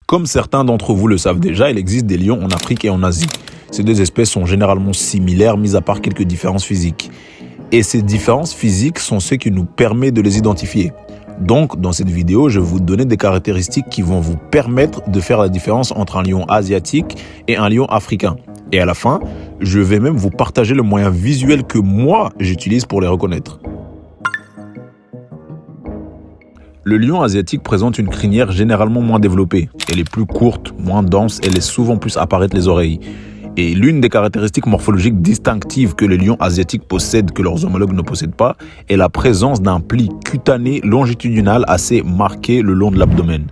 Comme certains d'entre vous le savent déjà, il existe des lions en Afrique et en Asie. Ces deux espèces sont généralement similaires, mis à part quelques différences physiques. Et ces différences physiques sont ce qui nous permet de les identifier. Donc, dans cette vidéo, je vais vous donner des caractéristiques qui vont vous permettre de faire la différence entre un lion asiatique et un lion africain. Et à la fin, je vais même vous partager le moyen visuel que moi, j'utilise pour les reconnaître. Le lion asiatique présente une crinière généralement moins développée. Elle est plus courte, moins dense, elle laisse souvent plus apparaître les oreilles. Et l'une des caractéristiques morphologiques distinctives que les lions asiatiques possèdent que leurs homologues ne possèdent pas est la présence d'un pli cutané longitudinal assez marqué le long de l'abdomen,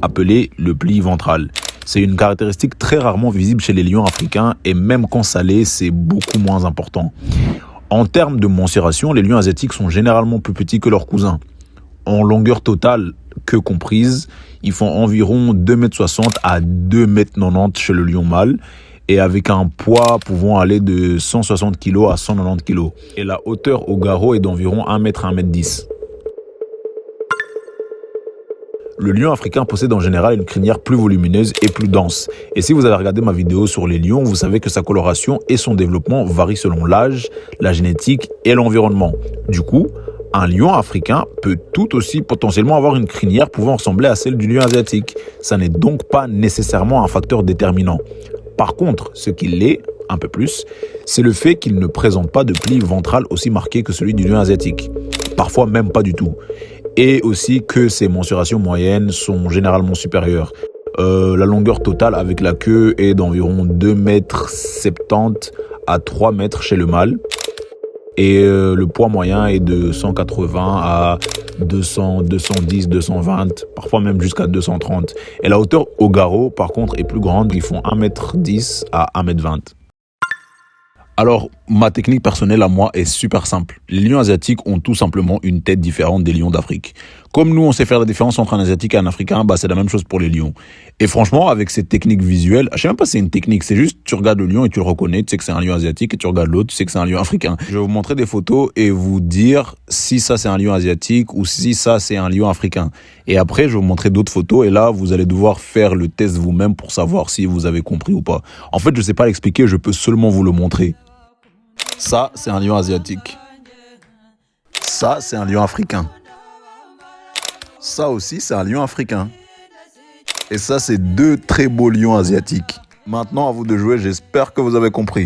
appelé le pli ventral. C'est une caractéristique très rarement visible chez les lions africains et même quand ça l'est, c'est beaucoup moins important. En termes de mensuration, les lions asiatiques sont généralement plus petits que leurs cousins. En longueur totale, que comprise, ils font environ 2,60 m à 2,90 m chez le lion mâle et avec un poids pouvant aller de 160 kg à 190 kg. Et la hauteur au garrot est d'environ 1 m à 1,10 m. Le lion africain possède en général une crinière plus volumineuse et plus dense. Et si vous avez regardé ma vidéo sur les lions, vous savez que sa coloration et son développement varient selon l'âge, la génétique et l'environnement. Du coup, un lion africain peut tout aussi potentiellement avoir une crinière pouvant ressembler à celle du lion asiatique. Ça n'est donc pas nécessairement un facteur déterminant. Par contre, ce qui l'est, un peu plus, c'est le fait qu'il ne présente pas de pli ventral aussi marqué que celui du lion asiatique. Parfois même pas du tout. Et aussi que ses mensurations moyennes sont généralement supérieures. La longueur totale avec la queue est d'environ 2,70 m à 3 m chez le mâle. Et le poids moyen est de 180 à 200, 210, 220, parfois même jusqu'à 230. Et la hauteur au garrot, par contre, est plus grande. Ils font 1,10 m à 1,20 m. Alors, ma technique personnelle à moi est super simple. Les lions asiatiques ont tout simplement une tête différente des lions d'Afrique. Comme nous, on sait faire la différence entre un asiatique et un africain, c'est la même chose pour les lions. Et franchement, avec cette technique visuelle, je sais même pas si c'est une technique, c'est juste, tu regardes le lion et tu le reconnais, tu sais que c'est un lion asiatique, et tu regardes l'autre, tu sais que c'est un lion africain. Je vais vous montrer des photos et vous dire si ça c'est un lion asiatique ou si ça c'est un lion africain. Et après, je vais vous montrer d'autres photos et là, vous allez devoir faire le test vous-même pour savoir si vous avez compris ou pas. En fait, je sais pas l'expliquer, je peux seulement vous le montrer. Ça, c'est un lion asiatique. Ça, c'est un lion africain. Ça aussi, c'est un lion africain. Et ça, c'est deux très beaux lions asiatiques. Maintenant, à vous de jouer, j'espère que vous avez compris.